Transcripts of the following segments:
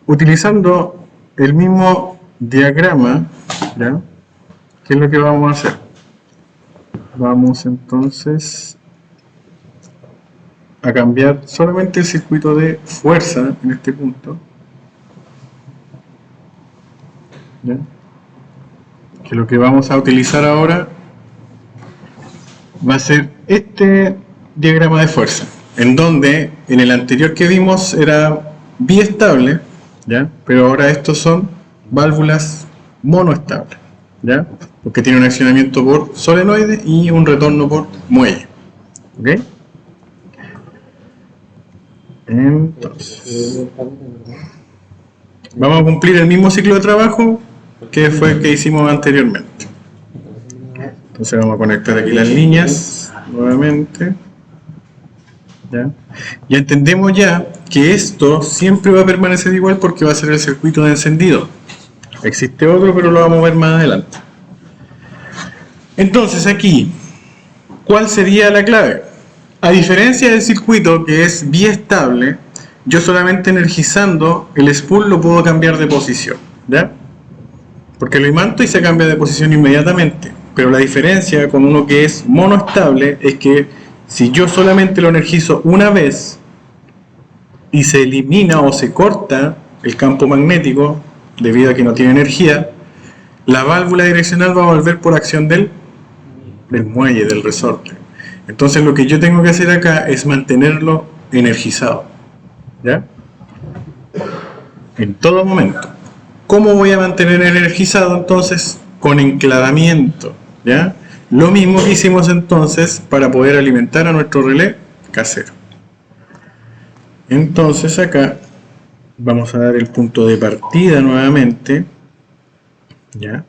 utilizando el mismo diagrama, ¿ya? ¿Qué es lo que vamos a hacer? Vamos entonces a cambiar solamente el circuito de fuerza en este punto, ¿ya? Que lo que vamos a utilizar ahora va a ser este diagrama de fuerza, en donde en el anterior que vimos era biestable, ¿ya? Pero ahora estos son válvulas monoestables, ¿ya? Porque tiene un accionamiento por solenoide y un retorno por muelle, ¿ok? Entonces, vamos a cumplir el mismo ciclo de trabajo que fue el que hicimos anteriormente. Entonces vamos a conectar aquí las líneas nuevamente. ¿Ya? Ya entendemos ya que esto siempre va a permanecer igual porque va a ser el circuito de encendido. Existe otro, pero lo vamos a ver más adelante. Entonces aquí, ¿cuál sería la clave? A diferencia del circuito que es biestable, yo solamente energizando el spool lo puedo cambiar de posición, ¿ya? Porque lo imanto y se cambia de posición inmediatamente. Pero la diferencia con uno que es monoestable es que si yo solamente lo energizo una vez y se elimina o se corta el campo magnético debido a que no tiene energía, la válvula direccional va a volver por acción del muelle, del resorte. Entonces lo que yo tengo que hacer acá es mantenerlo energizado, ¿ya? En todo momento. ¿Cómo voy a mantener energizado entonces? Con enclavamiento, ¿ya? Lo mismo que hicimos entonces para poder alimentar a nuestro relé casero. Entonces acá vamos a dar el punto de partida nuevamente, ¿ya?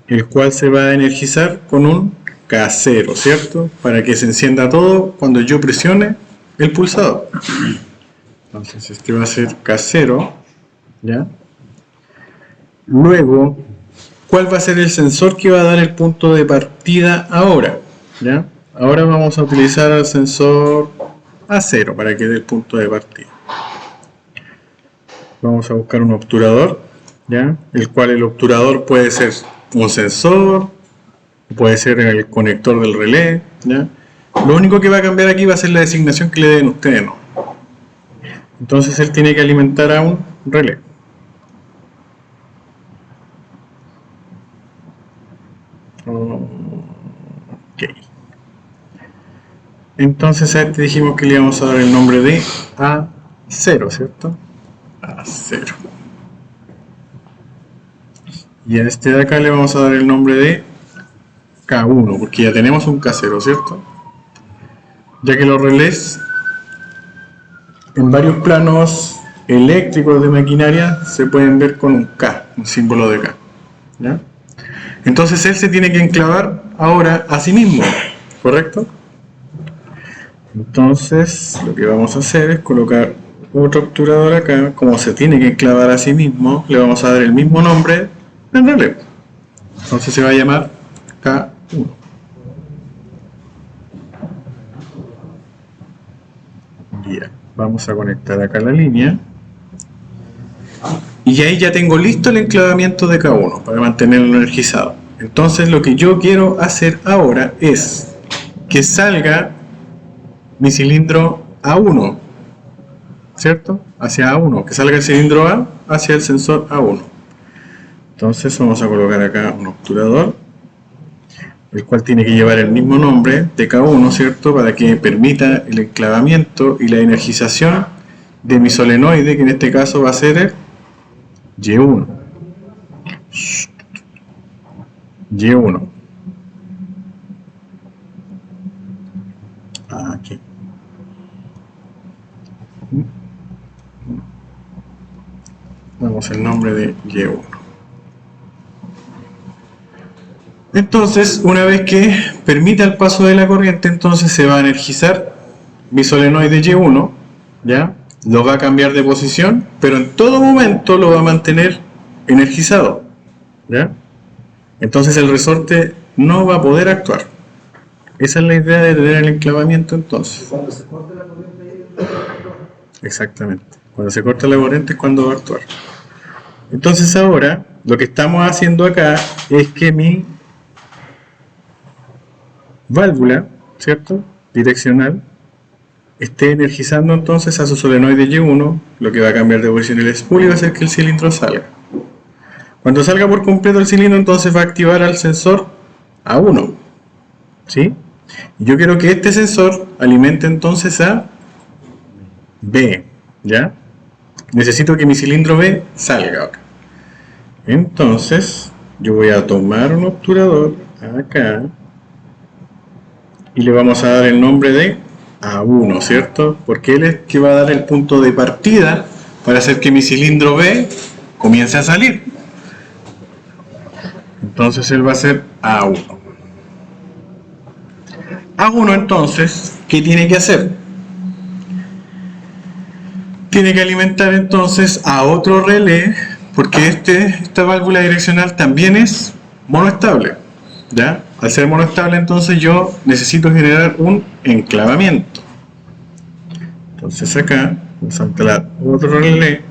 El cual se va a energizar con un casero, ¿cierto? Para que se encienda todo cuando yo presione el pulsador. Entonces este va a ser casero, ¿ya? Luego, ¿cuál va a ser el sensor que va a dar el punto de partida ahora? ¿Ya? Ahora vamos a utilizar el sensor A0 para que dé el punto de partida. Vamos a buscar un obturador, ¿ya? El cual el obturador puede ser un sensor, puede ser el conector del relé, ¿ya? Lo único que va a cambiar aquí va a ser la designación que le den ustedes, ¿no? Entonces él tiene que alimentar a un relé. Ok. Entonces a este dijimos que le íbamos a dar el nombre de A0, ¿cierto? A0. Y a este de acá le vamos a dar el nombre de K1, porque ya tenemos un K0, ¿cierto? Ya que los relés en varios planos eléctricos de maquinaria se pueden ver con un K, un símbolo de K, ¿ya? Entonces él se tiene que enclavar ahora a sí mismo, ¿correcto? Entonces lo que vamos a hacer es colocar otro obturador acá. Como se tiene que enclavar a sí mismo, le vamos a dar el mismo nombre del relé. Entonces se va a llamar K1. Ya, vamos a conectar acá la línea. Y ahí ya tengo listo el enclavamiento de K1 para mantenerlo energizado. Entonces lo que yo quiero hacer ahora es que salga mi cilindro A1, ¿cierto? Hacia A1, que salga el cilindro A hacia el sensor A1. Entonces vamos a colocar acá un obturador, el cual tiene que llevar el mismo nombre de K1, ¿cierto? Para que permita el enclavamiento y la energización de mi solenoide, que en este caso va a ser el Y1. Y1. Aquí. Damos el nombre de Y1. Entonces, una vez que permita el paso de la corriente, entonces se va a energizar mi solenoide Y1, ¿ya? Lo va a cambiar de posición, pero en todo momento lo va a mantener energizado, ¿ya? Entonces el resorte no va a poder actuar. Esa es la idea de tener el enclavamiento entonces. Cuando se corte la corriente. Exactamente. Cuando se corta la corriente es cuando va a actuar. Entonces ahora lo que estamos haciendo acá es que mi válvula, ¿cierto?, direccional, esté energizando entonces a su solenoide Y1, lo que va a cambiar de posición el spool y va a hacer que el cilindro salga. Cuando salga por completo el cilindro, entonces va a activar al sensor A1, ¿sí? Y yo quiero que este sensor alimente entonces a B, ¿ya? Necesito que mi cilindro B salga ahora. Entonces, yo voy a tomar un obturador acá y le vamos a dar el nombre de A1, ¿cierto? Porque él es que va a dar el punto de partida para hacer que mi cilindro B comience a salir. Entonces él va a ser A1. A1 entonces, ¿qué tiene que hacer? Tiene que alimentar entonces a otro relé, porque esta válvula direccional también es monoestable, ¿ya? Al ser monoestable entonces yo necesito generar un enclavamiento. Entonces acá vamos a instalar otro relé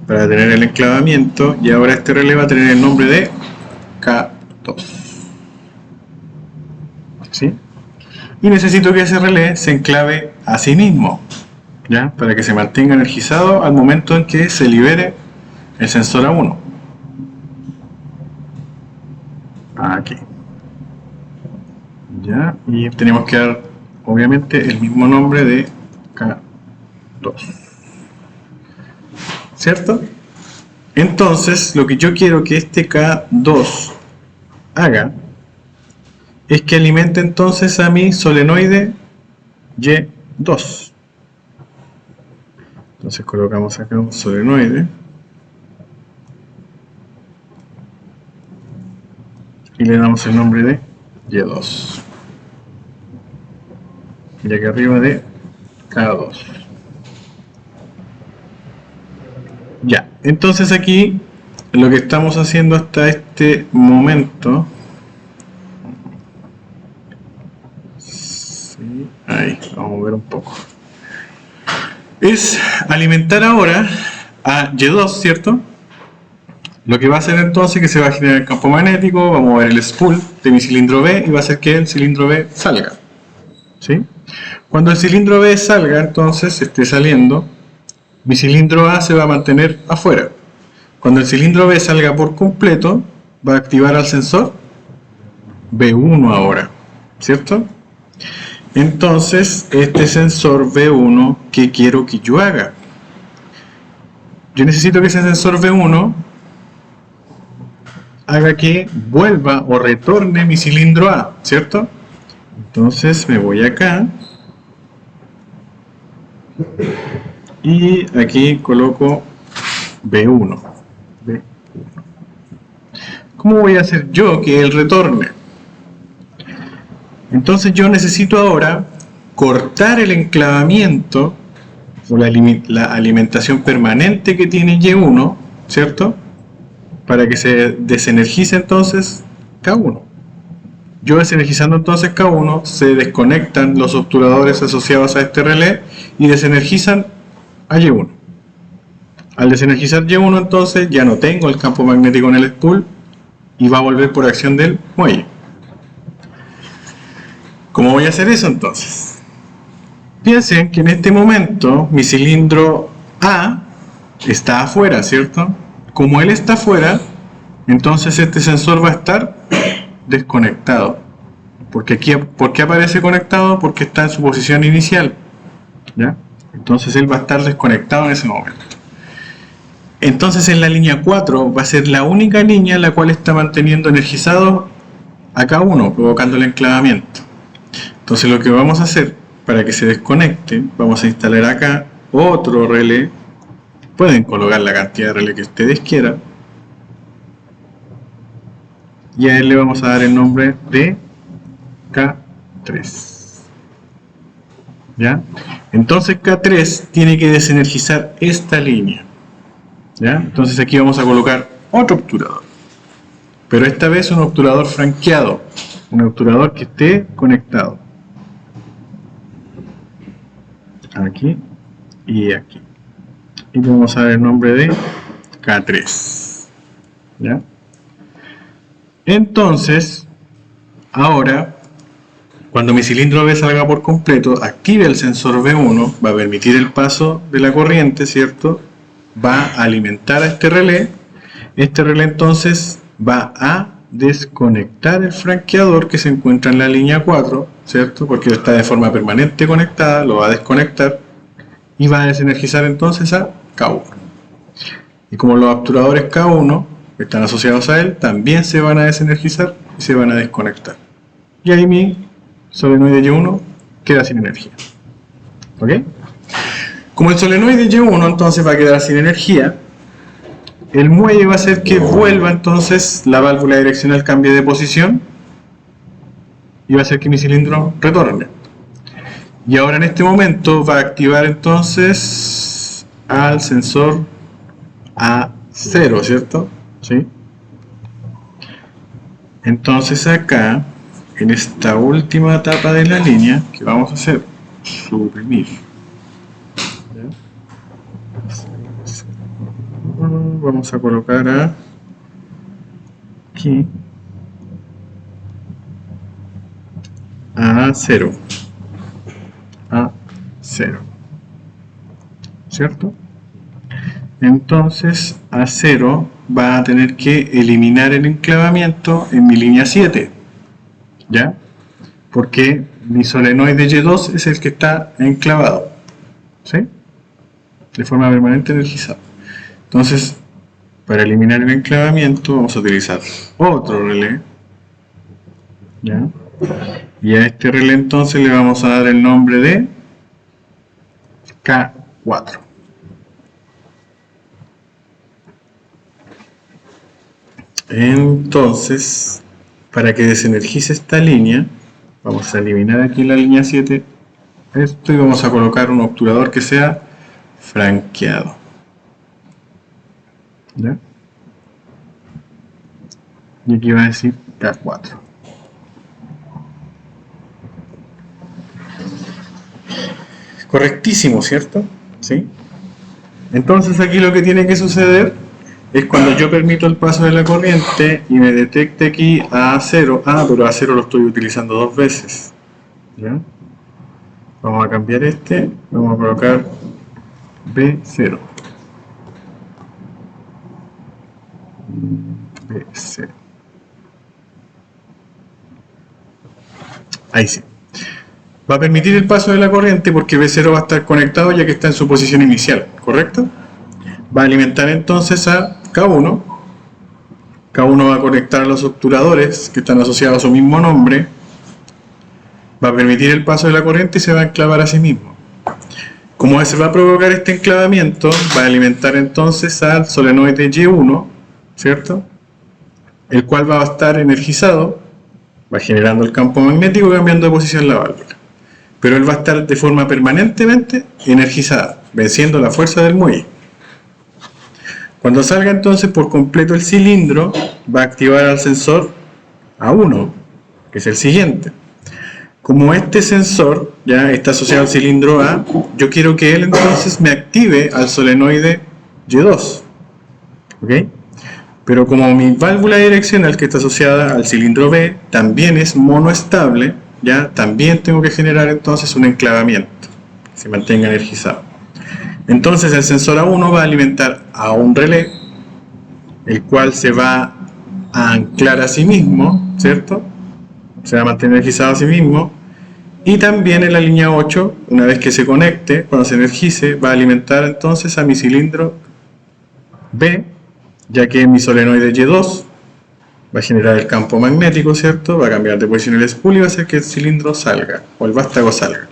para tener el enclavamiento y ahora este relé va a tener el nombre de K2, ¿sí? Y necesito que ese relé se enclave a sí mismo, ¿ya? Para que se mantenga energizado al momento en que se libere el sensor A1. Aquí. ¿Ya? Y tenemos que dar obviamente el mismo nombre de K2. ¿Cierto? Entonces, lo que yo quiero que este K2 haga es que alimente entonces a mi solenoide Y2. Entonces colocamos acá un solenoide y le damos el nombre de Y2. Y aquí arriba de K2. Ya, entonces aquí lo que estamos haciendo hasta este momento, sí, ahí, vamos a ver un poco, es alimentar ahora a Y2, ¿cierto? Lo que va a hacer entonces es que se va a generar el campo magnético, vamos a ver el spool de mi cilindro B y va a hacer que el cilindro B salga, ¿sí? Cuando el cilindro B salga, entonces esté saliendo, mi cilindro A se va a mantener afuera. Cuando el cilindro B salga por completo, va a activar al sensor B1 ahora, ¿cierto? Entonces, este sensor B1, ¿qué quiero que yo haga? Yo necesito que ese sensor B1 haga que vuelva o retorne mi cilindro A, ¿cierto? Entonces me voy acá y aquí coloco B1. ¿Cómo voy a hacer yo que él retorne? Entonces yo necesito ahora cortar el enclavamiento o la alimentación permanente que tiene Y1, ¿cierto? Para que se desenergice entonces K1. Yo desenergizando entonces K1, se desconectan los obturadores asociados a este relé y desenergizan a Y1. Al desenergizar Y1 entonces ya no tengo el campo magnético en el spool y va a volver por acción del muelle. ¿Cómo voy a hacer eso entonces? Piensen que en este momento mi cilindro A está afuera, ¿cierto? Como él está afuera, entonces este sensor va a estar desconectado. ¿Por qué aparece conectado? Porque está en su posición inicial, ¿ya? Entonces él va a estar desconectado en ese momento. Entonces en la línea 4 va a ser la única línea en la cual está manteniendo energizado a K1, provocando el enclavamiento. Entonces lo que vamos a hacer para que se desconecte, vamos a instalar acá otro relé. Pueden colocar la cantidad de relé que ustedes quieran. Y a él le vamos a dar el nombre de K3. ¿Ya? Entonces K3 tiene que desenergizar esta línea. ¿Ya? Entonces aquí vamos a colocar otro obturador. Pero esta vez un obturador franqueado. Un obturador que esté conectado. Aquí y aquí. Y le vamos a dar el nombre de K3. ¿ya? Entonces, ahora, cuando mi cilindro B salga por completo, active el sensor B1, va a permitir el paso de la corriente, ¿cierto? Va a alimentar a este relé entonces va a desconectar el franqueador que se encuentra en la línea 4, ¿cierto? Porque está de forma permanente conectada, lo va a desconectar y va a desenergizar entonces a K1. Y como los obturadores K1 están asociados a él, también se van a desenergizar y se van a desconectar. Y ahí mi solenoide Y1 queda sin energía. ¿Ok? Como el solenoide Y1 entonces va a quedar sin energía, el muelle va a hacer que vuelva entonces la válvula direccional cambie de posición y va a hacer que mi cilindro retorne. Y ahora en este momento va a activar entonces al sensor A0, ¿cierto? ¿Sí? Entonces acá, en esta última etapa de la línea, ¿qué vamos a hacer? Suprimir. Vamos a colocar aquí A0, ¿cierto? Entonces A0 va a tener que eliminar el enclavamiento en mi línea 7, ¿ya? Porque mi solenoide Y2 es el que está enclavado, ¿sí? De forma permanente energizado. Entonces, para eliminar el enclavamiento vamos a utilizar otro relé, ¿ya? Y a este relé entonces le vamos a dar el nombre de K4. Entonces, para que desenergice esta línea, vamos a eliminar aquí la línea 7, esto, y vamos a colocar un obturador que sea franqueado. ¿Ya? Y aquí va a decir K4. Correctísimo, ¿cierto? ¿Sí? Entonces aquí lo que tiene que suceder es cuando yo permito el paso de la corriente y me detecte aquí A0, pero A0 lo estoy utilizando dos veces, ¿ya? Vamos a cambiar este, vamos a colocar B0. B0. Ahí sí. Va a permitir el paso de la corriente porque B0 va a estar conectado ya que está en su posición inicial, ¿correcto? Va a alimentar entonces a K1. K1 va a conectar a los obturadores que están asociados a su mismo nombre. Va a permitir el paso de la corriente y se va a enclavar a sí mismo. Como se va a provocar este enclavamiento, va a alimentar entonces al solenoide Y1, ¿cierto? El cual va a estar energizado, va generando el campo magnético cambiando de posición la válvula. Pero él va a estar de forma permanentemente energizada, venciendo la fuerza del muelle. Cuando salga entonces por completo el cilindro, va a activar al sensor A1, que es el siguiente. Como este sensor ya está asociado al cilindro A, yo quiero que él entonces me active al solenoide Y2. ¿Ok? Pero como mi válvula direccional que está asociada al cilindro B también es monoestable, ya también tengo que generar entonces un enclavamiento que se mantenga energizado. Entonces el sensor A1 va a alimentar a un relé, el cual se va a anclar a sí mismo, ¿cierto? Se va a mantener energizado a sí mismo. Y también en la línea 8, una vez que se conecte, cuando se energice, va a alimentar entonces a mi cilindro B, ya que mi solenoide Y2 va a generar el campo magnético, ¿cierto? Va a cambiar de posición el spool y va a hacer que el cilindro salga, o el vástago salga.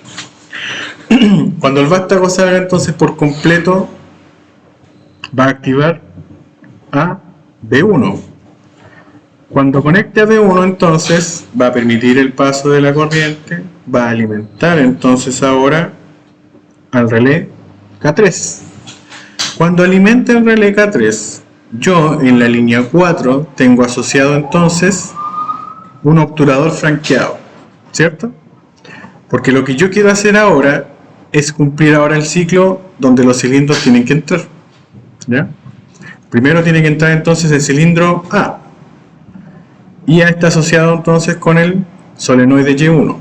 Cuando el vástago salga entonces por completo, va a activar a B1. Cuando conecte a B1 entonces va a permitir el paso de la corriente, va a alimentar entonces ahora al relé K3. Cuando alimente el relé K3, yo en la línea 4 tengo asociado entonces un obturador franqueado, ¿cierto? Porque lo que yo quiero hacer ahora es cumplir ahora el ciclo donde los cilindros tienen que entrar, ¿ya? Primero tiene que entrar entonces el cilindro A. Y A está asociado entonces con el solenoide Y1.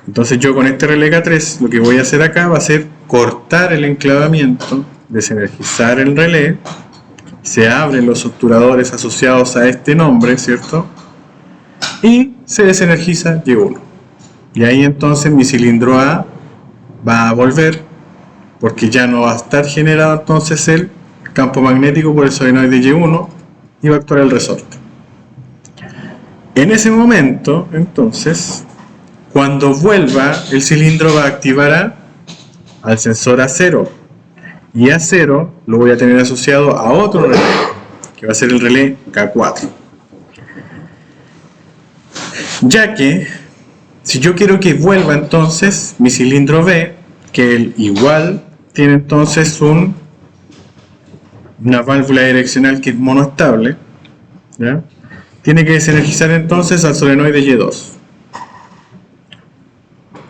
Entonces yo con este relé K3 lo que voy a hacer acá va a ser cortar el enclavamiento, desenergizar el relé, se abren los obturadores asociados a este nombre, ¿cierto? Y se desenergiza Y1. Y ahí entonces mi cilindro A va a volver, porque ya no va a estar generado entonces el campo magnético por el solenoide Y1 y va a actuar el resorte. En ese momento, entonces, cuando vuelva, el cilindro va a activar al sensor A0. Y A0 lo voy a tener asociado a otro relé, que va a ser el relé K4. Ya que, si yo quiero que vuelva entonces mi cilindro B, que el igual tiene entonces una válvula direccional que es monoestable, ¿ya? Tiene que desenergizar entonces al solenoide Y2.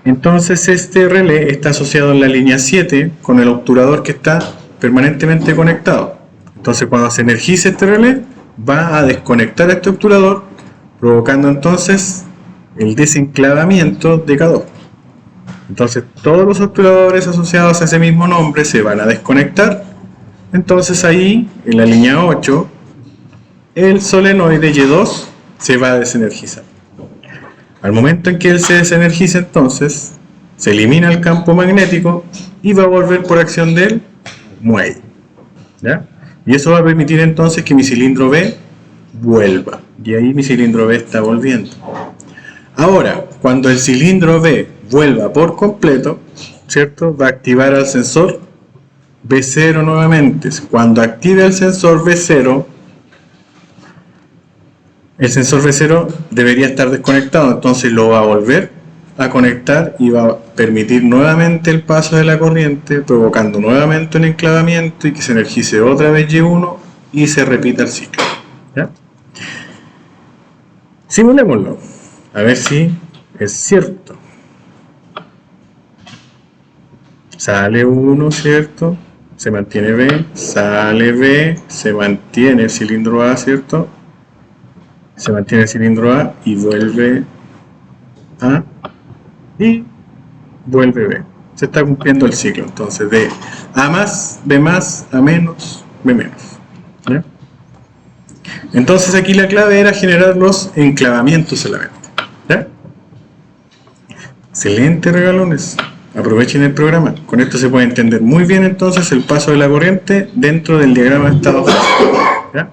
Entonces este relé está asociado en la línea 7 con el obturador que está permanentemente conectado. Entonces cuando se energice este relé va a desconectar este obturador, provocando entonces el desenclavamiento de K2. Entonces todos los obturadores asociados a ese mismo nombre se van a desconectar. Entonces ahí en la línea 8 el solenoide Y2 se va a desenergizar. Al momento en que él se desenergiza, entonces se elimina el campo magnético y va a volver por acción del muelle, ¿ya? Y eso va a permitir entonces que mi cilindro B vuelva. Y ahí mi cilindro B está volviendo. Ahora, cuando el cilindro B vuelva por completo, ¿cierto? Va a activar al sensor B0 nuevamente. Cuando active el sensor B0, el sensor B0 debería estar desconectado, entonces lo va a volver a conectar y va a permitir nuevamente el paso de la corriente, provocando nuevamente un enclavamiento y que se energice otra vez Y1 y se repita el ciclo, ¿ya? Simulémoslo, a ver si es cierto. Sale 1, ¿cierto? Se mantiene B, sale B, se mantiene el cilindro A, ¿cierto? Se mantiene el cilindro A y vuelve A y vuelve B. Se está cumpliendo el ciclo, entonces de A más, B más, A menos, B menos, ¿ya? Entonces aquí la clave era generar los enclavamientos solamente, ¿ya? Excelente, regalones. Aprovechen el programa. Con esto se puede entender muy bien entonces el paso de la corriente dentro del diagrama de estado fásico, ¿ya?